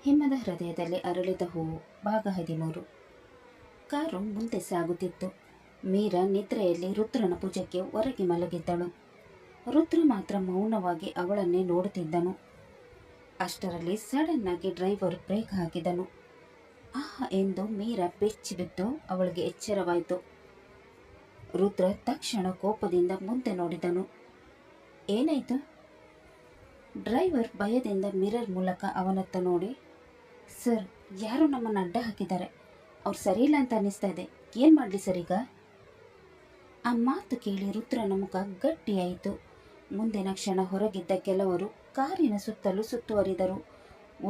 ಹಿಮದ ಹೃದಯದಲ್ಲಿ ಅರಳಿದ ಹೂವು ಭಾಗ 13. ಕಾರು ಮುಂದೆ ಸಾಗುತ್ತಿತ್ತು. ಮೀರಾ ನಿದ್ರೆಯಲ್ಲಿ ರುದ್ರನ ಭುಜಕ್ಕೆ ಹೊರಗೆ ಮಲಗಿದ್ದಳು. ರುದ್ರ ಮಾತ್ರ ಮೌನವಾಗಿ ಅವಳನ್ನೇ ನೋಡುತ್ತಿದ್ದನು. ಅಷ್ಟರಲ್ಲಿ ಸಡನ್ ಆಗಿ ಡ್ರೈವರ್ ಬ್ರೇಕ್ ಹಾಕಿದನು. ಆಹ್ ಎಂದು ಮೀರಾ ಬೆಚ್ಚಿ ಬಿದ್ದು ಅವಳಿಗೆ ಎಚ್ಚರವಾಯಿತು. ರುದ್ರ ತಕ್ಷಣ ಕೋಪದಿಂದ ಮುಂದೆ ನೋಡಿದನು. ಏನಾಯಿತು? ಡ್ರೈವರ್ ಭಯದಿಂದ ಮಿರರ್ ಮೂಲಕ ಅವನತ್ತ ನೋಡಿ, ಸರ್, ಯಾರೋ ನಮ್ಮನ್ನು ಅಡ್ಡ ಹಾಕಿದ್ದಾರೆ. ಅವ್ರು ಸರಿಯಿಲ್ಲ ಅಂತ ಅನ್ನಿಸ್ತಾ ಇದೆ. ಏನು ಮಾಡಲಿ ಸರ್ ಈಗ? ಆ ಮಾತು ಕೇಳಿ ರುದ್ರನ ಮುಖ ಗಟ್ಟಿಯಾಯಿತು. ಮುಂದಿನ ಕ್ಷಣ ಹೊರಗಿದ್ದ ಕೆಲವರು ಕಾರಿನ ಸುತ್ತಲೂ ಸುತ್ತುವರಿದರು.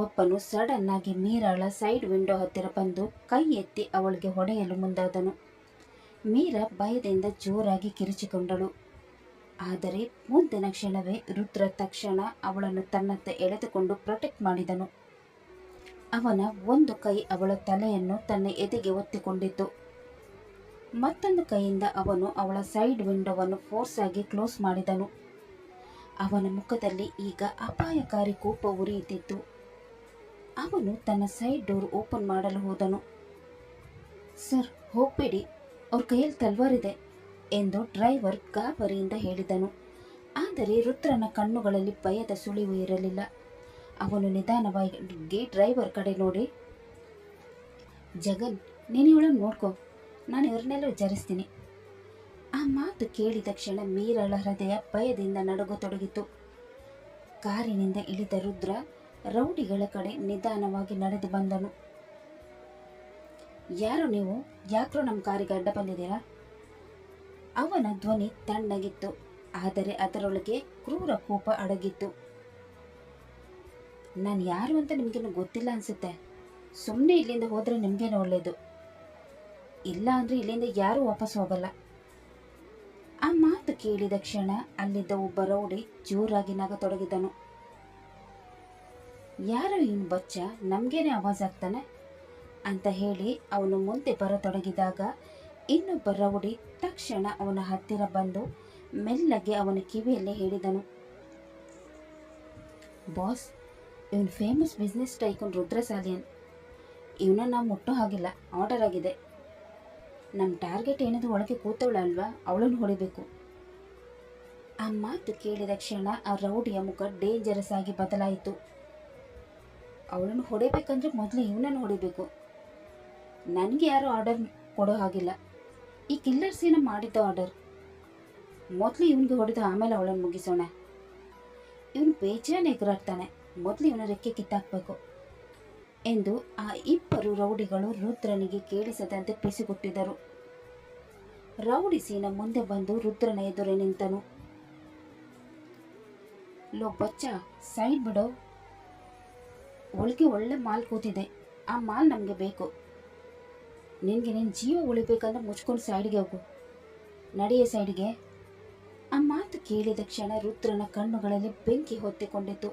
ಒಬ್ಬನು ಸಡನ್ ಆಗಿ ಮೀರಾಳ ಸೈಡ್ ವಿಂಡೋ ಹತ್ತಿರ ಬಂದು ಕೈ ಎತ್ತಿ ಅವಳಿಗೆ ಹೊಡೆಯಲು ಮುಂದಾದನು. ಮೀರಾ ಭಯದಿಂದ ಜೋರಾಗಿ ಕಿರಿಚಿಕೊಂಡಳು. ಆದರೆ ಮುಂದಿನ ಕ್ಷಣವೇ ರುದ್ರ ತಕ್ಷಣ ಅವಳನ್ನು ತನ್ನತ್ತ ಎಳೆದುಕೊಂಡು ಪ್ರೊಟೆಕ್ಟ್ ಮಾಡಿದನು. ಅವನ ಒಂದು ಕೈ ಅವಳ ತಲೆಯನ್ನು ತನ್ನ ಎದೆಗೆ ಒತ್ತಿಕೊಂಡಿತ್ತು. ಮತ್ತೊಂದು ಕೈಯಿಂದ ಅವನು ಅವಳ ಸೈಡ್ ವಿಂಡೋವನ್ನು ಫೋರ್ಸ್ ಆಗಿ ಕ್ಲೋಸ್ ಮಾಡಿದನು. ಅವನ ಮುಖದಲ್ಲಿ ಈಗ ಅಪಾಯಕಾರಿ ಕೋಪ ಉರಿಯುತ್ತಿತ್ತು. ಅವನು ತನ್ನ ಸೈಡ್ ಡೋರ್ ಓಪನ್ ಮಾಡಲು ಹೋದನು. ಸರ್, ಹೋಗಬೇಡಿ, ಅವ್ರ ಕೈಯಲ್ಲಿ ತಲ್ವಾರಿದೆ ಎಂದು ಡ್ರೈವರ್ ಗಾಬರಿಯಿಂದ ಹೇಳಿದನು. ಆದರೆ ರುದ್ರನ ಕಣ್ಣುಗಳಲ್ಲಿ ಭಯದ ಸುಳಿವು ಇರಲಿಲ್ಲ. ಅವನು ನಿಧಾನವಾಗಿ ಡ್ರೈವರ್ ಕಡೆ ನೋಡಿ, ಜಗನ್, ನೀನು ಇವಳನ್ನು ನೋಡ್ಕೋ, ನಾನು ಇವ್ರನ್ನೆಲ್ಲ ವಿಚಾರಿಸ್ತೀನಿ. ಆ ಮಾತು ಕೇಳಿದ ಕ್ಷಣ ಮೀರಾಳ ಹೃದಯ ಭಯದಿಂದ ನಡುಗತೊಡಗಿತು. ಕಾರಿನಿಂದ ಇಳಿದ ರುದ್ರ ರೌಡಿಗಳ ಕಡೆ ನಿಧಾನವಾಗಿ ನಡೆದು ಬಂದನು. ಯಾರು ನೀವು? ಯಾಕ್ರೋ ನಮ್ಮ ಕಾರಿಗೆ ಅಡ್ಡ ಬಂದಿದ್ದೀರಾ? ಅವನ ಧ್ವನಿ ತಣ್ಣಗಿತ್ತು, ಆದರೆ ಅದರೊಳಗೆ ಕ್ರೂರ ಕೋಪ ಅಡಗಿತ್ತು. ನಾನು ಯಾರು ಅಂತ ನಿಮಗೇನು ಗೊತ್ತಿಲ್ಲ ಅನಿಸುತ್ತೆ. ಸುಮ್ಮನೆ ಇಲ್ಲಿಂದ ಹೋದರೆ ನಿಮಗೇನು ಒಳ್ಳೆಯದು. ಇಲ್ಲ ಅಂದರೆ ಇಲ್ಲಿಂದ ಯಾರೂ ವಾಪಸ್ ಹೋಗಲ್ಲ. ಆ ಮಾತು ಕೇಳಿದ ಕ್ಷಣ ಅಲ್ಲಿದ್ದ ಒಬ್ಬ ರೌಡಿ ಜೋರಾಗಿ ನಗತೊಡಗಿದನು. ಯಾರೋ ಇವನು ಬಚ್ಚ, ನಮಗೇನೆ ಆವಾಜ್ ಆಗ್ತಾನೆ ಅಂತ ಹೇಳಿ ಅವನು ಮುಂದೆ ಬರತೊಡಗಿದಾಗ ಇನ್ನೊಬ್ಬ ರೌಡಿ ತಕ್ಷಣ ಅವನ ಹತ್ತಿರ ಬಂದು ಮೆಲ್ಲಗೆ ಅವನ ಕಿವಿಯಲ್ಲಿ ಹೇಳಿದನು, ಬಾಸ್, ಇವನು famous business tycoon Rudra Salian. ಇವನ ನಾವು ಮುಟ್ಟೋ ಹಾಗಿಲ್ಲ, ಆರ್ಡರ್ ಆಗಿದೆ. ನಮ್ಮ ಟಾರ್ಗೆಟ್ ಏನಿದು ಒಳಗೆ ಕೂತವಳಲ್ವಾ, ಅವಳನ್ನು ಹೊಡಿಬೇಕು. ಆ ಮಾತು ಕೇಳಿದ ಕ್ಷಣ ಆ ರೌಡಿಯ ಮುಖ ಡೇಂಜರಸ್ ಆಗಿ ಬದಲಾಯಿತು. ಅವಳನ್ನು ಹೊಡಿಬೇಕಂದ್ರೆ ಮೊದಲು ಇವನನ್ನು ಹೊಡಿಬೇಕು. ನನಗೆ ಯಾರು ಆರ್ಡರ್ ಕೊಡೋ ಹಾಗಿಲ್ಲ. ಈ ಕಿಲ್ಲರ್ ಸೀನ ಮಾಡಿದ್ದ ಆರ್ಡರ್. ಮೊದಲು ಇವನಿಗೆ ಹೊಡೆದು ಆಮೇಲೆ ಅವಳನ್ನು ಮುಗಿಸೋಣ. ಇವನು ಬೇಜಾನ್ ಎಗರಾಡ್ತಾನೆ, ಮೊದಲು ಇವನ ರೆಕ್ಕೆ ಕಿತ್ತಾಕಬೇಕು ಎಂದು ಆ ಇಬ್ಬರು ರೌಡಿಗಳು ರುದ್ರನಿಗೆ ಕೇಳಿಸದಂತೆ ಪಿಸಿಗುಟ್ಟಿದರು. ರೌಡಿ ಸೀನ ಮುಂದೆ ಬಂದು ರುದ್ರನ ಎದುರೇ ನಿಂತನು. ಲೋ ಬಚ್ಚ, ಸೈಡ್ ಬಿಡೋ. ಒಳಗೆ ಒಳ್ಳೆ ಮಾಲ್ ಕೂತಿದೆ, ಆ ಮಾಲ್ ನಮಗೆ ಬೇಕು. ನಿನಗೆ ನಿನ್ನ ಜೀವ ಉಳಿಬೇಕಂದ್ರೆ ಮುಚ್ಕೊಂಡು ಸೈಡ್ಗೆ ಹೋಗು. ನಡೆಯೇ ಸೈಡ್ಗೆ. ಆ ಮಾತು ಕೇಳಿದ ಕ್ಷಣ ರುದ್ರನ ಕಣ್ಣುಗಳಲ್ಲಿ ಬೆಂಕಿ ಹೊತ್ತಿಕೊಂಡಿತು.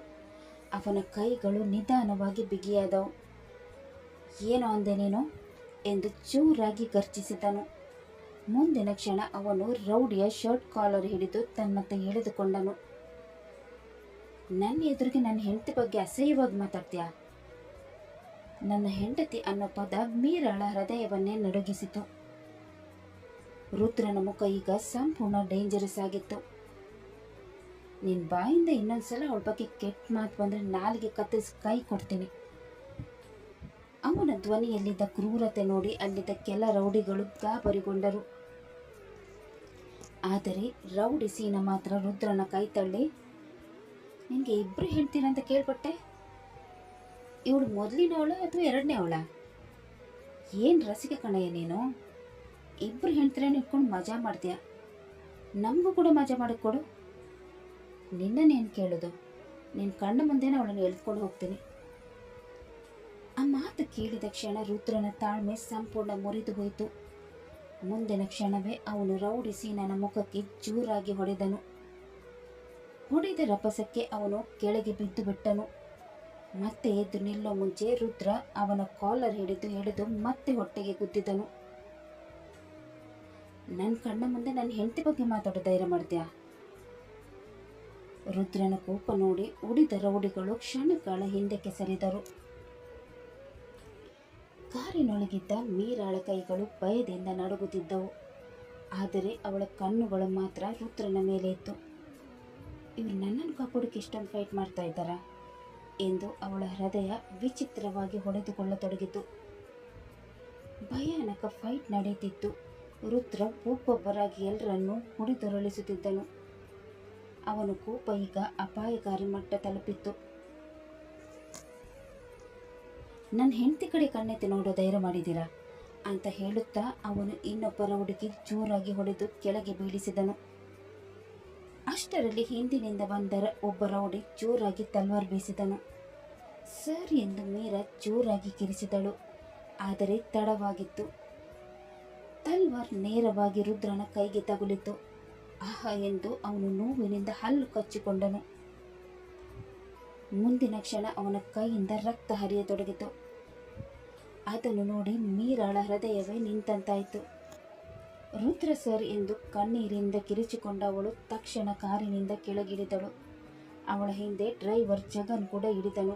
ಅವನ ಕೈಗಳು ನಿಧಾನವಾಗಿ ಬಿಗಿಯಾದವು. ಏನೋ ಅಂದೆ ನೀನು ಎಂದು ಜೋರಾಗಿ ಗರ್ಜಿಸಿದನು. ಮುಂದಿನ ಕ್ಷಣ ಅವನು ರೌಡಿಯ ಶರ್ಟ್ ಕಾಲರ್ ಹಿಡಿದು ತನ್ನತ್ತ ಎಳೆದುಕೊಂಡನು. ನನ್ನ ಎದುರಿಗೆ ನನ್ನ ಹೆಂಡತಿ ಬಗ್ಗೆ ಅಸಹ್ಯವಾಗಿ ಮಾತಾಡ್ತೀಯಾ? ನನ್ನ ಹೆಂಡತಿ ಅನ್ನೋ ಪದ ಮೀರಾಳ ಹೃದಯವನ್ನೇ ನಡುಗಿಸಿತು. ರುದ್ರನ ಮುಖ ಈಗ ಸಂಪೂರ್ಣ ಡೇಂಜರಸ್ ಆಗಿತ್ತು. ನಿನ್ನ ಬಾಯಿಂದ ಇನ್ನೊಂದ್ಸಲ ಅವಳ ಬಗ್ಗೆ ಕೆಟ್ಟ ಮಾತು ಬಂದರೆ ನಾಲಿಗೆ ಕತ್ತರಿಸಿ ಕೈ ಕೊಡ್ತೀನಿ. ಅವನ ಧ್ವನಿಯಲ್ಲಿದ್ದ ಕ್ರೂರತೆ ನೋಡಿ ಅಲ್ಲಿದ್ದ ಕೆಲ ರೌಡಿಗಳು ಗಾಬರಿಗೊಂಡರು. ಆದರೆ ರೌಡಿ ಸೀನ ಮಾತ್ರ ರುದ್ರನ ಕೈ ತಳ್ಳಿ, ನಿನಗೆ ಇಬ್ಬರು ಹೇಳ್ತೀನಂತ ಕೇಳ್ಪಟ್ಟೆ. ಇವಳು ಮೊದಲಿನವಳ ಅಥವಾ ಎರಡನೇ ಅವಳ? ಏನು ರಸಿಕೆ ಕಣಯ್ಯ ನೀನು. ಇಬ್ಬರು ಹೆಣ್ತಿರನ್ನು ಇಟ್ಕೊಂಡು ಮಜಾ ಮಾಡ್ತೀಯ. ನಮಗೂ ಕೂಡ ಮಜಾ ಮಾಡಿಕೊಡು. ನಿನ್ನನ್ನೇನು ಕೇಳೋದು? ನಿನ್ನ ಕಣ್ಣ ಮುಂದೆನೇ ಅವಳನ್ನು ಎಳ್ಕೊಂಡು ಹೋಗ್ತೀನಿ. ಆ ಮಾತು ಕೇಳಿದ ಕ್ಷಣ ರುದ್ರನ ತಾಳ್ಮೆ ಸಂಪೂರ್ಣ ಮುರಿದು ಹೋಯಿತು. ಮುಂದಿನ ಕ್ಷಣವೇ ಅವನು ರೌಡಿ ಸೀನನ ಮುಖಕ್ಕೆ ಜೋರಾಗಿ ಹೊಡೆದನು. ಹೊಡೆದ ರಭಸಕ್ಕೆ ಅವನು ಕೆಳಗೆ ಬಿದ್ದು ಬಿಟ್ಟನು. ಮತ್ತೆ ಎದ್ದು ನಿಲ್ಲೋ ಮುಂಚೆ ರುದ್ರ ಅವನ ಕಾಲರ್ ಹಿಡಿದು ಮತ್ತೆ ಹೊಟ್ಟೆಗೆ ಗುದ್ದಿದನು. ನನ್ನ ಕಣ್ಣ ಮುಂದೆ ನನ್ನ ಹೆಂಡತಿ ಬಗ್ಗೆ ಮಾತಾಡೋ ಧೈರ್ಯ ಮಾಡ್ತೀಯಾ? ರುದ್ರನ ಕೋಪ ನೋಡಿ ಉಳಿದ ರೌಡಿಗಳು ಕ್ಷಣಕಾಲ ಹಿಂದಕ್ಕೆ ಸರಿದರು. ಕಾರಿನೊಳಗಿದ್ದ ಮೀರಾಳ ಕೈಗಳು ಭಯದಿಂದ ನಡುಗುತ್ತಿದ್ದವು. ಆದರೆ ಅವಳ ಕಣ್ಣುಗಳು ಮಾತ್ರ ರುದ್ರನ ಮೇಲೆ ಇತ್ತು. ಇವರು ನನ್ನನ್ನು ಕಾಪಾಡೋಕೆ ಇಷ್ಟೊಂದು ಫೈಟ್ ಮಾಡ್ತಾ ಇದ್ದಾರಾ ಎಂದು ಅವಳ ಹೃದಯ ವಿಚಿತ್ರವಾಗಿ ಹೊಡೆದುಕೊಳ್ಳತೊಡಗಿತು. ಭಯಾನಕ ಫೈಟ್ ನಡೆಯುತ್ತಿತ್ತು. ರುದ್ರ ಒಬ್ಬೊಬ್ಬರಾಗಿ ಎಲ್ಲರನ್ನೂ ಹುಡಿದೊರಳಿಸುತ್ತಿದ್ದನು. ಅವನ ಕೋಪ ಈಗ ಅಪಾಯಕಾರಿ ಮಟ್ಟ ತಲುಪಿತ್ತು. ನನ್ನ ಹೆಂಡತಿ ಕಡೆ ಕಣ್ಣೆತ್ತಿ ನೋಡೋ ಧೈರ್ಯ ಮಾಡಿದ್ದೀರಾ ಅಂತ ಹೇಳುತ್ತಾ ಅವನು ಇನ್ನೊಬ್ಬರ ಹುಡುಗಿ ಜೋರಾಗಿ ಹೊಡೆದು ಕೆಳಗೆ ಬೀಳಿಸಿದನು. ಅಷ್ಟರಲ್ಲಿ ಹಿಂದಿನಿಂದ ಬಂದ ಒಬ್ಬ ರೌಡಿ ಜೋರಾಗಿ ತಲ್ವಾರ್ ಬೀಸಿದನು. ಸರ್ ಎಂದು ಮೀರಾ ಜೋರಾಗಿ ಕಿರಿಸಿದಳು. ಆದರೆ ತಡವಾಗಿತ್ತು. ತಲ್ವಾರ್ ನೇರವಾಗಿ ರುದ್ರನ ಕೈಗೆ ತಗುಲಿತು. ಆಹಾ ಎಂದು ಅವನು ನೋವಿನಿಂದ ಹಲ್ಲು ಕಚ್ಚಿಕೊಂಡನು. ಮುಂದಿನ ಕ್ಷಣ ಅವನ ಕೈಯಿಂದ ರಕ್ತ ಹರಿಯತೊಡಗಿತು. ಅದನ್ನು ನೋಡಿ ಮೀರಾಳ ಹೃದಯವೇ ನಿಂತಂತಾಯಿತು. ರುದ್ರ ಸರ್ ಎಂದು ಕಣ್ಣೀರಿಂದ ಕಿರಿಚಿಕೊಂಡ ಅವಳು ತಕ್ಷಣ ಕಾರಿನಿಂದ ಕೆಳಗಿಳಿದಳು. ಅವಳ ಹಿಂದೆ ಡ್ರೈವರ್ ಜಗನ್ ಕೂಡ ಇಳಿದನು.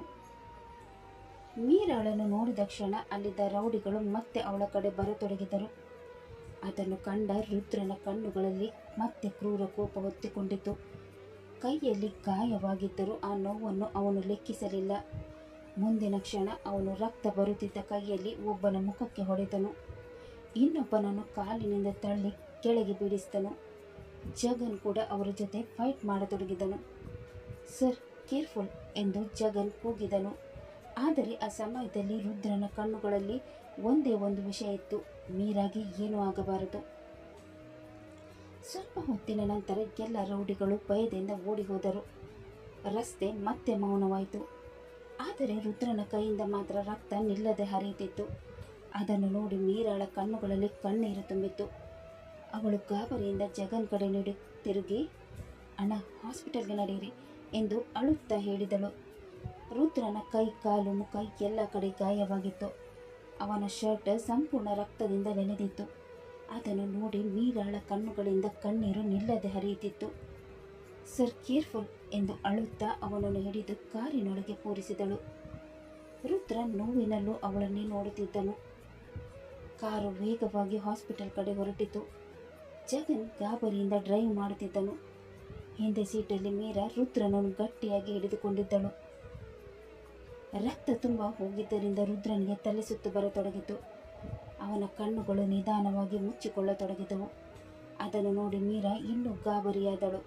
ಮೀರಾಳನ್ನು ನೋಡಿದ ಕ್ಷಣ ಅಲ್ಲಿದ್ದ ರೌಡಿಗಳು ಮತ್ತೆ ಅವಳ ಕಡೆ ಬರತೊಡಗಿದರು. ಅದನ್ನು ಕಂಡ ರುದ್ರನ ಕಣ್ಣುಗಳಲ್ಲಿ ಮತ್ತೆ ಕ್ರೂರ ಕೋಪ ಹೊತ್ತಿಕೊಂಡಿತು. ಕೈಯಲ್ಲಿ ಗಾಯವಾಗಿದ್ದರೂ ಆ ನೋವನ್ನು ಅವನು ಲೆಕ್ಕಿಸಲಿಲ್ಲ. ಮುಂದಿನ ಕ್ಷಣ ಅವನು ರಕ್ತ ಬರುತ್ತಿದ್ದ ಕೈಯಲ್ಲಿ ಒಬ್ಬನ ಮುಖಕ್ಕೆ ಹೊಡೆದನು. ಇನ್ನೊಬ್ಬನನ್ನು ಕಾಲಿನಿಂದ ತಳ್ಳಿ ಕೆಳಗೆ ಬೀಳಿಸಿದನು. ಜಗನ್ ಕೂಡ ಅವರ ಜೊತೆ ಫೈಟ್ ಮಾಡತೊಡಗಿದನು. ಸರ್, ಕೇರ್ಫುಲ್ ಎಂದು ಜಗನ್ ಕೂಗಿದನು. ಆದರೆ ಆ ಸಮಯದಲ್ಲಿ ರುದ್ರನ ಕಣ್ಣುಗಳಲ್ಲಿ ಒಂದೇ ಒಂದು ವಿಷಯ ಇತ್ತು, ಮೀರಾಗಿ ಏನೂ ಆಗಬಾರದು. ಸ್ವಲ್ಪ ಹೊತ್ತಿನ ನಂತರ ಎಲ್ಲ ರೌಡಿಗಳು ಭಯದಿಂದ ಓಡಿ ಹೋದರು. ರಸ್ತೆ ಮತ್ತೆ ಮೌನವಾಯಿತು. ಆದರೆ ರುದ್ರನ ಕೈಯಿಂದ ಮಾತ್ರ ರಕ್ತ ನಿಲ್ಲದೆ ಹರಿಯುತ್ತಿತ್ತು. ಅದನ್ನು ನೋಡಿ ಮೀರಾಳ ಕಣ್ಣುಗಳಲ್ಲಿ ಕಣ್ಣೀರು ತುಂಬಿತ್ತು. ಅವಳು ಗಾಬರಿಯಿಂದ ಜಗನ್ ಕಡೆ ತಿರುಗಿ, ಅಣ್ಣ, ಹಾಸ್ಪಿಟಲ್ಗೆ ನಡೆಯಿರಿ ಎಂದು ಅಳುತ್ತಾ ಹೇಳಿದಳು. ರುದ್ರನ ಕೈ, ಕಾಲು, ಮುಖ ಎಲ್ಲ ಕಡೆ ಗಾಯವಾಗಿತ್ತು. ಅವನ ಶರ್ಟ್ ಸಂಪೂರ್ಣ ರಕ್ತದಿಂದ ನೆನೆದಿತ್ತು. ಅದನ್ನು ನೋಡಿ ಮೀರಾಳ ಕಣ್ಣುಗಳಿಂದ ಕಣ್ಣೀರು ನಿಲ್ಲದೆ ಹರಿಯುತ್ತಿತ್ತು. ಸರ್, ಕೇರ್ಫುಲ್ ಎಂದು ಅಳುತ್ತಾ ಅವನನ್ನು ಹಿಡಿದು ಕಾರಿನೊಳಗೆ ಕೂರಿಸಿದಳು. ರುದ್ರ ನೋವಿನಲ್ಲೂ ಅವಳನ್ನೇ ನೋಡುತ್ತಿದ್ದನು. ಕಾರು ವೇಗವಾಗಿ ಹಾಸ್ಪಿಟಲ್ ಕಡೆ ಹೊರಟಿತು. ಜಗನ್ ಗಾಬರಿಯಿಂದ ಡ್ರೈವ್ ಮಾಡುತ್ತಿದ್ದನು. ಹಿಂದೆ ಸೀಟಲ್ಲಿ ಮೀರಾ ರುದ್ರನನ್ನು ಗಟ್ಟಿಯಾಗಿ ಹಿಡಿದುಕೊಂಡಿದ್ದಳು. ರಕ್ತ ತುಂಬ ಹೋಗಿದ್ದರಿಂದ ರುದ್ರನಿಗೆ ತಲೆ ಸುತ್ತು ಬರತೊಡಗಿತು. ಅವನ ಕಣ್ಣುಗಳು ನಿಧಾನವಾಗಿ ಮುಚ್ಚಿಕೊಳ್ಳತೊಡಗಿದವು. ಅದನ್ನು ನೋಡಿ ಮೀರಾ ಇನ್ನೂ ಗಾಬರಿಯಾದಳು.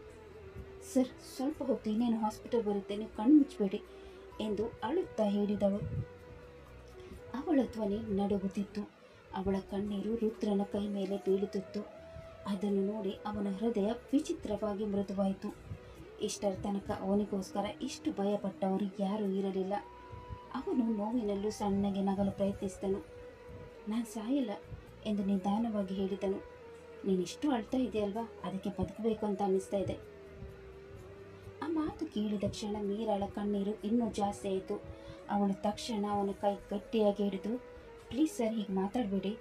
ಸರ್, ಸ್ವಲ್ಪ ಹೊತ್ತು ಇನ್ನೇನು ಹಾಸ್ಪಿಟಲ್ ಬರುತ್ತೆ, ನೀವು ಕಣ್ಣು ಮುಚ್ಚಬೇಡಿ ಎಂದು ಅಳುತ್ತಾ ಹೇಳಿದಳು. ಅವಳ ಧ್ವನಿ ನಡುಗುತ್ತಿತ್ತು. ಅವಳ ಕಣ್ಣೀರು ರುದ್ರನ ಕೈ ಮೇಲೆ ಬೀಳುತ್ತಿತ್ತು. ಅದನ್ನು ನೋಡಿ ಅವನ ಹೃದಯ ವಿಚಿತ್ರವಾಗಿ ಮೃದುವಾಯಿತು. ಇಷ್ಟರ ತನಕ ಅವನಿಗೋಸ್ಕರ ಇಷ್ಟು ಭಯಪಟ್ಟವರು ಯಾರೂ ಇರಲಿಲ್ಲ. ಅವನು ನೋವಿನಲ್ಲೂ ಸಣ್ಣಗೆ ನಗಲು ಪ್ರಯತ್ನಿಸಿದನು. ನಾನು ಸಾಯಲ್ಲ ಎಂದು ನಿಧಾನವಾಗಿ ಹೇಳಿದನು. ನೀನಿಷ್ಟು ಅಳ್ತಾ ಇದೆಯಲ್ವಾ, ಅದಕ್ಕೆ ಬದುಕಬೇಕು ಅಂತ ಅನ್ನಿಸ್ತಾ ಇದೆ. ಆ ಮಾತು ಕೇಳಿದ ಕ್ಷಣ ಮೀರಾಳ ಕಣ್ಣೀರು ಇನ್ನೂ ಜಾಸ್ತಿ ಆಯಿತು. ಅವಳು ತಕ್ಷಣ ಅವನ ಕೈ ಗಟ್ಟಿಯಾಗಿ ಹಿಡಿದು, ಪ್ಲೀಸ್ ಸರ್, ಹೀಗೆ ಮಾತಾಡಬೇಡಿ.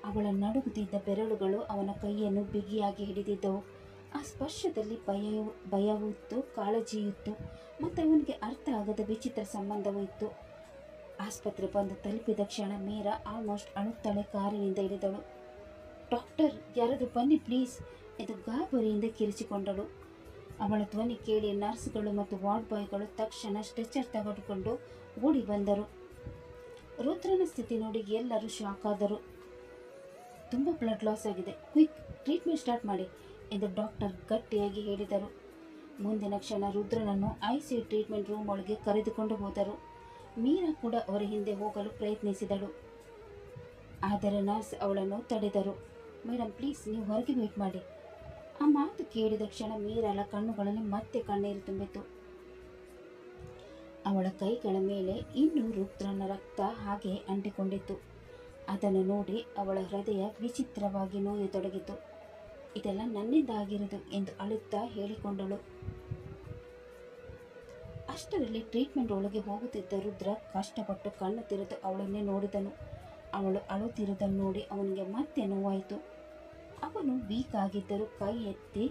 ಅವಳ ನಡುಗುತ್ತಿದ್ದ ಬೆರಳುಗಳು ಅವನ ಕೈಯನ್ನು ಬಿಗಿಯಾಗಿ ಹಿಡಿದಿದ್ದವು. ಆ ಸ್ಪರ್ಶದಲ್ಲಿ ಭಯವೂ ಇತ್ತು, ಕಾಳಜಿಯೂ ಇತ್ತು, ಮತ್ತು ಅವನಿಗೆ ಅರ್ಥ ಆಗದ ವಿಚಿತ್ರ ಸಂಬಂಧವೂ ಇತ್ತು. ಆಸ್ಪತ್ರೆ ಬಂದು ತಲುಪಿದ ಕ್ಷಣ ಮೀರಾ ಆಲ್ಮೋಸ್ಟ್ ಅಳುತ್ತಳೆ ಕಾರಿನಿಂದ ಇಳಿದಳು. ಡಾಕ್ಟರ್, ಯಾರಾದರೂ ಬನ್ನಿ ಪ್ಲೀಸ್ ಎಂದು ಗಾಬರಿಯಿಂದ ಕಿರಿಚಿಕೊಂಡಳು. ಅವಳ ಧ್ವನಿ ಕೇಳಿ ನರ್ಸ್ಗಳು ಮತ್ತು ವಾರ್ಡ್ ಬಾಯ್ಗಳು ತಕ್ಷಣ ಸ್ಟ್ರೆಚರ್ ತೆಗೆದುಕೊಂಡು ಓಡಿ ಬಂದರು. ರುದ್ರನ ಸ್ಥಿತಿ ನೋಡಿ ಎಲ್ಲರೂ ಶಾಕ್ ಆದರು. ತುಂಬ ಬ್ಲಡ್ ಲಾಸ್ ಆಗಿದೆ, ಕ್ವಿಕ್ ಟ್ರೀಟ್ಮೆಂಟ್ ಸ್ಟಾರ್ಟ್ ಮಾಡಿ ಎಂದು ಡಾಕ್ಟರ್ ಗಟ್ಟಿಯಾಗಿ ಹೇಳಿದರು. ಮುಂದಿನ ಕ್ಷಣ ರುದ್ರನನ್ನು ಐಸಿಯು ಟ್ರೀಟ್ಮೆಂಟ್ ರೂಮ್ ಒಳಗೆ ಕರೆದುಕೊಂಡು ಹೋದರು. ಮೀರಾ ಕೂಡ ಅವರ ಹಿಂದೆ ಹೋಗಲು ಪ್ರಯತ್ನಿಸಿದಳು. ಆದರೆ ನರ್ಸ್ ಅವಳನ್ನು ತಡೆದರು. ಮೇಡಮ್ ಪ್ಲೀಸ್, ನೀವು ಹೊರಗೆ ವೇಟ್ ಮಾಡಿ. ಆ ಮಾತು ಕೇಳಿದ ಕ್ಷಣ ಮೀರಾಳ ಕಣ್ಣುಗಳಲ್ಲಿ ಮತ್ತೆ ಕಣ್ಣೀರು ತುಂಬಿತು. ಅವಳ ಕೈಗಳ ಮೇಲೆ ಇನ್ನೂ ರುದ್ರನ ರಕ್ತ ಹಾಗೆ ಅಂಟಿಕೊಂಡಿತ್ತು. ಅದನ್ನು ನೋಡಿ ಅವಳ ಹೃದಯ ವಿಚಿತ್ರವಾಗಿ ನೋಯತೊಡಗಿತು. ಇದೆಲ್ಲ ನನ್ನಿಂದ ಆಗಿರುವುದು ಎಂದು ಅಳುತ್ತಾ ಹೇಳಿಕೊಂಡಳು. ಅಷ್ಟರಲ್ಲಿ ಟ್ರೀಟ್ಮೆಂಟ್ ಒಳಗೆ ಹೋಗುತ್ತಿದ್ದ ರುದ್ರ ಕಷ್ಟಪಟ್ಟು ಕಣ್ಣು ತೆರೆದು ಅವಳನ್ನೇ ನೋಡಿದನು. ಅವಳು ಅಳುತ್ತಿರುವುದನ್ನು ನೋಡಿ ಅವನಿಗೆ ಮತ್ತೆ ನೋವಾಯಿತು. ಅವನು ವೀಕ್ ಆಗಿದ್ದರೂ ಕೈ ಎತ್ತಿ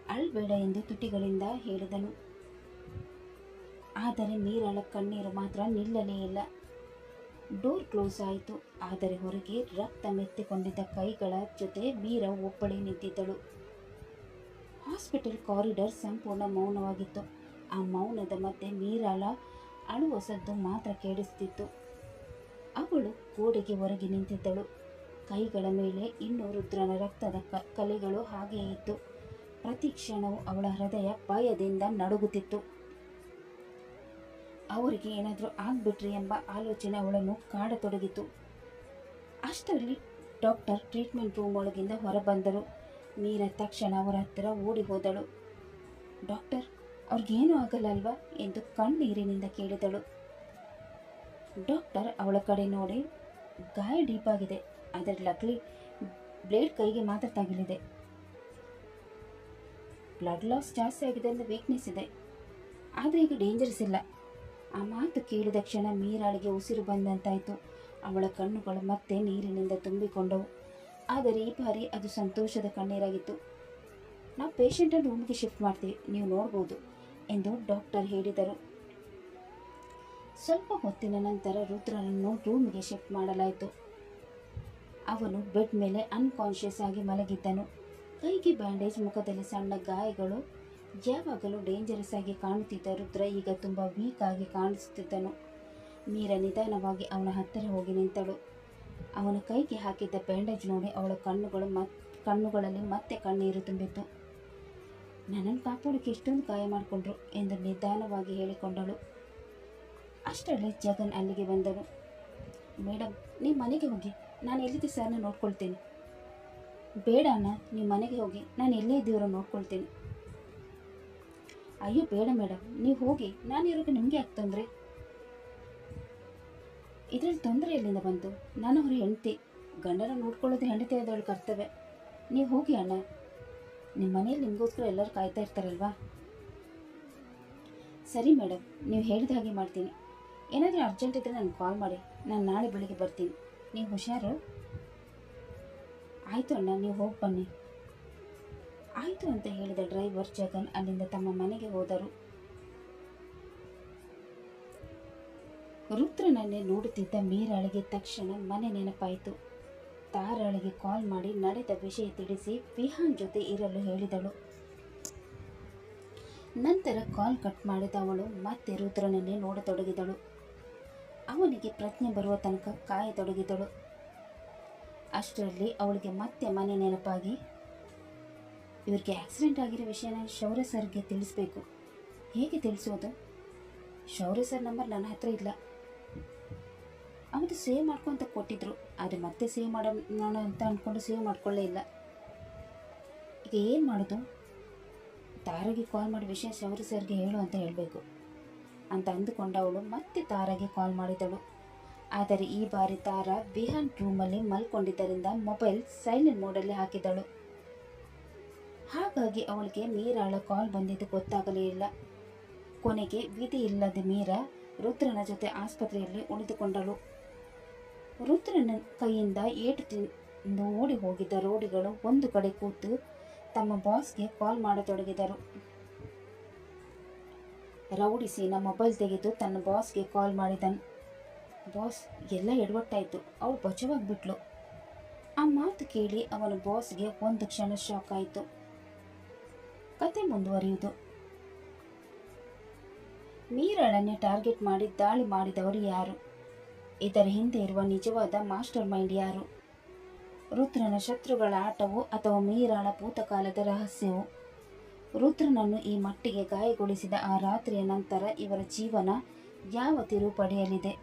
ಅಳ್ಬೇಡ ಎಂದು ತುಟಿಗಳಿಂದ ಹೇಳಿದನು. ಆದರೆ ಮೀರಾಳ ಕಣ್ಣೀರು ಮಾತ್ರ ನಿಲ್ಲಲೇ ಇಲ್ಲ. ಡೋರ್ ಕ್ಲೋಸ್ ಆಯಿತು. ಆದರೆ ಹೊರಗೆ ರಕ್ತ ಮೆತ್ತಿಕೊಂಡಿದ್ದ ಕೈಗಳ ಜೊತೆ ಮೀರಾ ಒಬ್ಬಳೇ ನಿಂತಿದ್ದಳು. ಹಾಸ್ಪಿಟಲ್ ಕಾರಿಡಾರ್ ಸಂಪೂರ್ಣ ಮೌನವಾಗಿತ್ತು. ಆ ಮೌನದ ಮಧ್ಯೆ ಮೀರಾಳ ಅಳುವ ಸದ್ದು ಮಾತ್ರ ಕೇಳಿಸುತ್ತಿತ್ತು. ಅವಳು ಗೋಡೆಗೆ ಹೊರಗೆ ನಿಂತಿದ್ದಳು. ಕೈಗಳ ಮೇಲೆ ಇನ್ನೂ ರುದ್ರನ ರಕ್ತದ ಕಲೆಗಳು ಹಾಗೆಯೇ ಇತ್ತು. ಪ್ರತಿ ಕ್ಷಣವೂ ಅವಳ ಹೃದಯ ಭಯದಿಂದ ನಡುಗುತ್ತಿತ್ತು. ಅವರಿಗೆ ಏನಾದರೂ ಆಗ್ಬಿಟ್ರಿ ಎಂಬ ಆಲೋಚನೆ ಅವಳನ್ನು ಕಾಡತೊಡಗಿತು. ಅಷ್ಟರಲ್ಲಿ ಡಾಕ್ಟರ್ ಟ್ರೀಟ್ಮೆಂಟ್ ರೂಮ್ ಒಳಗಿಂದ ಹೊರಬಂದರು. ಮೀರಾ ತಕ್ಷಣ ಅವರ ಹತ್ತಿರ ಓಡಿ ಹೋದಳು. ಡಾಕ್ಟರ್, ಅವ್ರಿಗೇನೂ ಆಗಲ್ಲ ಅಲ್ವಾ ಎಂದು ಕಣ್ಣೀರಿನಿಂದ ಕೇಳಿದಳು. ಡಾಕ್ಟರ್ ಅವಳ ಕಡೆ ನೋಡಿ, ಗಾಯ ಡೀಪ್ ಆಗಿದೆ, ಆದರೆ ಲಕ್ಲಿ ಬ್ಲೇಡ್ ಕೈಗೆ ಮಾತ್ರ ತಗುಲಿದೆ. ಬ್ಲಡ್ ಲಾಸ್ ಜಾಸ್ತಿ ಆಗಿದೆ ಅಂತ ವೀಕ್ನೆಸ್ ಇದೆ, ಆದರೆ ಈಗ ಡೇಂಜರ್ಸ್ ಇಲ್ಲ. ಆ ಮಾತು ಕೇಳಿದ ಕ್ಷಣ ಮೀರಾಳಿಗೆ ಉಸಿರು ಬಂದಂತಾಯಿತು. ಅವಳ ಕಣ್ಣುಗಳು ಮತ್ತೆ ನೀರಿನಿಂದ ತುಂಬಿಕೊಂಡವು. ಆದರೆ ಈ ಬಾರಿ ಅದು ಸಂತೋಷದ ಕಣ್ಣೀರಾಗಿತ್ತು. ನಾವು ಪೇಷಂಟನ್ನು ರೂಮ್ಗೆ ಶಿಫ್ಟ್ ಮಾಡ್ತೀವಿ, ನೀವು ನೋಡ್ಬೋದು ಎಂದು ಡಾಕ್ಟರ್ ಹೇಳಿದರು. ಸ್ವಲ್ಪ ಹೊತ್ತಿನ ನಂತರ ರುದ್ರನನ್ನು ರೂಮ್ಗೆ ಶಿಫ್ಟ್ ಮಾಡಲಾಯಿತು. ಅವನು ಬೆಡ್ ಮೇಲೆ ಅನ್ಕಾನ್ಷಿಯಸ್ ಆಗಿ ಮಲಗಿದ್ದನು. ಕೈಗೆ ಬ್ಯಾಂಡೇಜ್, ಮುಖದಲ್ಲಿ ಸಣ್ಣ ಗಾಯಗಳು. ಯಾವಾಗಲೂ ಡೇಂಜರಸ್ ಆಗಿ ಕಾಣುತ್ತಿದ್ದ ರುದ್ರ ಈಗ ತುಂಬ ವೀಕ್ ಆಗಿ ಕಾಣಿಸುತ್ತಿದ್ದನು. ಮೀರಾ ನಿಧಾನವಾಗಿ ಅವನ ಹತ್ತಿರ ಹೋಗಿ ನಿಂತಳು. ಅವನ ಕೈಗೆ ಹಾಕಿದ್ದ ಬ್ಯಾಂಡೇಜ್ ನೋಡಿ ಅವಳ ಕಣ್ಣುಗಳಲ್ಲಿ ಮತ್ತೆ ಕಣ್ಣೀರು ತುಂಬಿತ್ತು. ನನ್ನನ್ನು ಕಾಪಾಡೋಕ್ಕೆ ಎಷ್ಟೊಂದು ಗಾಯ ಮಾಡಿಕೊಂಡ್ರು ಎಂದು ನಿಧಾನವಾಗಿ ಹೇಳಿಕೊಂಡಳು. ಅಷ್ಟರಲ್ಲಿ ಜಗನ್ ಅಲ್ಲಿಗೆ ಬಂದನು. ಮೇಡಮ್, ನೀವು ಮನೆಗೆ ಹೋಗಿ, ನಾನು ಎಲ್ಲಿದ್ದೆ ಸರ್ನ ನೋಡ್ಕೊಳ್ತೀನಿ. ಬೇಡ ಅಣ್ಣ, ನೀವು ಮನೆಗೆ ಹೋಗಿ, ನಾನು ಎಲ್ಲೇ ಇದ್ದೀವರೋ ನೋಡ್ಕೊಳ್ತೀನಿ. ಅಯ್ಯೋ ಬೇಡ ಮೇಡಮ್, ನೀವು ಹೋಗಿ, ನಾನು ಇರೋಕೆ ನಿಮಗೆ ಯಾಕೆ ತೊಂದರೆ? ಇದರಲ್ಲಿ ತೊಂದರೆ ಎಲ್ಲಿಂದ ಬಂತು? ನಾನು ಅವ್ರ ಹೆಂಡತಿ, ಗಂಡನ ನೋಡ್ಕೊಳ್ಳೋದು ಹೆಂಡತಿ ಆದವಳು ಕರ್ತವ್ಯ. ನೀವು ಹೋಗಿ ಅಣ್ಣ, ನಿಮ್ಮ ಮನೇಲಿ ನಿಮಗೋಸ್ಕರ ಎಲ್ಲರೂ ಕಾಯ್ತಾ ಇರ್ತಾರಲ್ವಾ? ಸರಿ ಮೇಡಮ್, ನೀವು ಹೇಳಿದ ಹಾಗೆ ಮಾಡ್ತೀನಿ. ಏನಾದರೂ ಅರ್ಜೆಂಟ್ ಇದ್ದರೆ ನನಗೆ ಕಾಲ್ ಮಾಡಿ, ನಾನು ನಾಳೆ ಬೆಳಿಗ್ಗೆ ಬರ್ತೀನಿ. ನೀವು ಹುಷಾರು? ಆಯಿತು ಅಣ್ಣ, ನೀವು ಹೋಗಿ ಬನ್ನಿ. ಆಯಿತು ಅಂತ ಹೇಳಿದ ಡ್ರೈವರ್ ಜಗನ್ ಅಲ್ಲಿಂದ ತಮ್ಮ ಮನೆಗೆ ಹೋದರು. ರುದ್ರನನ್ನೇ ನೋಡುತ್ತಿದ್ದ ಮೀರಾಳಿಗೆ ತಕ್ಷಣ ಮನೆ ನೆನಪಾಯಿತು. ತಾರಾಳಿಗೆ ಕಾಲ್ ಮಾಡಿ ನಡೆದ ವಿಷಯ ತಿಳಿಸಿ ವಿಹಾನ್ ಜೊತೆ ಇರಲು ಹೇಳಿದಳು. ನಂತರ ಕಾಲ್ ಕಟ್ ಮಾಡಿದ ಅವಳು ಮತ್ತೆ ರುದ್ರನನ್ನೇ ನೋಡತೊಡಗಿದಳು. ಅವನಿಗೆ ಪ್ರಜ್ಞೆ ಬರುವ ತನಕ ಕಾಯತೊಡಗಿದಳು. ಅಷ್ಟರಲ್ಲಿ ಅವಳಿಗೆ ಮತ್ತೆ ಮನೆ ನೆನಪಾಗಿ, ಇವ್ರಿಗೆ ಆಕ್ಸಿಡೆಂಟ್ ಆಗಿರೋ ವಿಷಯನ ಶೌರ್ಯ ಸರ್ಗೆ ತಿಳಿಸ್ಬೇಕು. ಹೇಗೆ ತಿಳಿಸೋದು? ಶೌರ್ಯ ಸರ್ ನಂಬರ್ ನನ್ನ ಹತ್ರ ಇಲ್ಲ. ಅವತ್ತು ಸೇವ್ ಮಾಡ್ಕೊಂತ ಕೊಟ್ಟಿದ್ರು, ಆದರೆ ಮತ್ತೆ ಸೇವ್ ಮಾಡೋಣ ಅಂತ ಅಂದ್ಕೊಂಡು ಸೇವ್ ಮಾಡ್ಕೊಳ್ಳೇ ಇಲ್ಲ. ಈಗ ಏನು ಮಾಡೋದು? ತಾರಾಗೆ ಕಾಲ್ ಮಾಡಿ ವಿಷಯ ಶೌರ್ಯ ಸರ್ಗೆ ಹೇಳು ಅಂತ ಹೇಳಬೇಕು ಅಂತ ಅಂದುಕೊಂಡವಳು ಮತ್ತೆ ತಾರಾಗೆ ಕಾಲ್ ಮಾಡಿದಳು. ಆದರೆ ಈ ಬಾರಿ ತಾರಾ ವಿಹಾನ್ ರೂಮಲ್ಲಿ ಮಲ್ಕೊಂಡಿದ್ದರಿಂದ ಮೊಬೈಲ್ ಸೈಲೆಂಟ್ ಮೋಡಲ್ಲಿ ಹಾಕಿದಳು. ಹಾಗಾಗಿ ಅವಳಿಗೆ ಮೀರಾಳ ಕಾಲ್ ಬಂದಿದ್ದು ಗೊತ್ತಾಗಲೇ ಇಲ್ಲ. ಕೊನೆಗೆ ವಿಧಿ ಇಲ್ಲದೆ ಮೀರಾ ರುದ್ರನ ಜೊತೆ ಆಸ್ಪತ್ರೆಯಲ್ಲಿ ಉಳಿದುಕೊಂಡಳು. ರುದ್ರನ ಕೈಯಿಂದ ಏಟು ತಿಂದು ಓಡಿ ಹೋಗಿದ್ದ ರೋಡಿಗಳು ಒಂದು ಕಡೆ ಕೂತು ತಮ್ಮ ಬಾಸ್ಗೆ ಕಾಲ್ ಮಾಡತೊಡಗಿದರು. ರೌಡಿ ಸೀನ ಮೊಬೈಲ್ ತೆಗೆದು ತನ್ನ ಬಾಸ್ಗೆ ಕಾಲ್ ಮಾಡಿದನು. ಬಾಸ್, ಎಲ್ಲ ಎಡವಟ್ಟಾಯಿತು, ಅವಳು ಬಚಾವಾಗಿಬಿಟ್ಲು. ಆ ಮಾತು ಕೇಳಿ ಅವನ ಬಾಸ್ಗೆ ಒಂದು ಕ್ಷಣ ಶಾಕ್ ಆಯಿತು. ಕತೆ ಮುಂದುವರಿಯುವುದು. ಮೀರಾಳನ್ನೇ ಟಾರ್ಗೆಟ್ ಮಾಡಿ ದಾಳಿ ಮಾಡಿದವರು ಯಾರು? ಇದರ ಹಿಂದೆ ಇರುವ ನಿಜವಾದ ಮಾಸ್ಟರ್ ಮೈಂಡ್ ಯಾರು? ರುದ್ರನ ಶತ್ರುಗಳ ಆಟವು ಅಥವಾ ಮೀರಾಳ ಭೂತಕಾಲದ ರಹಸ್ಯವು? ರುದ್ರನನ್ನು ಈ ಮಟ್ಟಿಗೆ ಗಾಯಗೊಳಿಸಿದ ಆ ರಾತ್ರಿಯ ನಂತರ ಇವರ ಜೀವನ ಯಾವ ತಿರುವು ಪಡೆಯಲಿದೆ?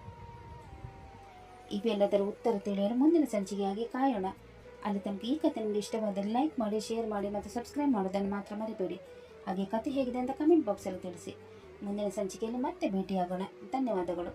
ಇವೆಲ್ಲದರ ಉತ್ತರ ತಿಳಿಯಲು ಮುಂದಿನ ಸಂಚಿಕೆಯಾಗಿ ಕಾಯೋಣ. ಅಲ್ಲಿ ತನಕ ಈ ಕತೆ ನಿಮಗೆ ಇಷ್ಟವಾದಲ್ಲಿ ಲೈಕ್ ಮಾಡಿ, ಶೇರ್ ಮಾಡಿ ಮತ್ತು ಸಬ್ಸ್ಕ್ರೈಬ್ ಮಾಡೋದನ್ನು ಮಾತ್ರ ಮರಿಬೇಡಿ. ಹಾಗೆ ಕತೆ ಹೇಗಿದೆ ಅಂತ ಕಮೆಂಟ್ ಬಾಕ್ಸಲ್ಲಿ ತಿಳಿಸಿ. ಮುಂದಿನ ಸಂಚಿಕೆಯಲ್ಲಿ ಮತ್ತೆ ಭೇಟಿಯಾಗೋಣ. ಧನ್ಯವಾದಗಳು.